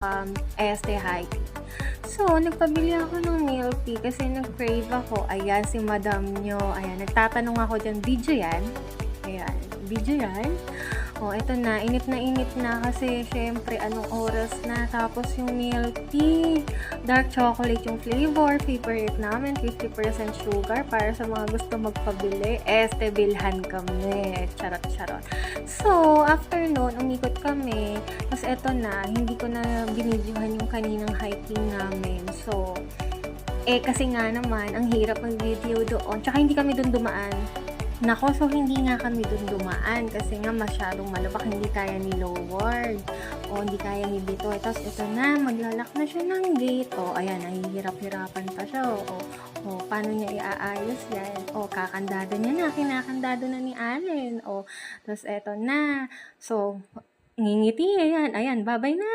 high tea. So, nagpabili ako ng milk tea kasi nag-crave ako. Ayan, si madam nyo. Ayan, nagtatanong ako dyan, video yan? Ayan, video yan? O, eto na init na kasi syempre anong oras na. Tapos yung milk tea, dark chocolate yung flavor, favorite namin, 50% sugar para sa mga gusto magpabili. Bilhan kami. Charot. So, after nun, umikot kami. Tapos eto na, hindi ko na binidyohan yung kaninang hiking namin. So, kasi nga naman, ang hirap mag-video doon. Tsaka hindi kami doon dumaan. Nako, so hindi nga kami dun dumaan kasi nga masyadong malubak, hindi kaya ni Loward o hindi kaya ni Bitoy. Tapos ito na, maglalak na siya ng gate. O, ayan, nahihirap-hirapan pa siya. O, paano niya iaayos yan? O, kakandado niya na, kinakandado na ni Allen. O, tapos ito na. So, ngingiti, ayan, bye-bye na.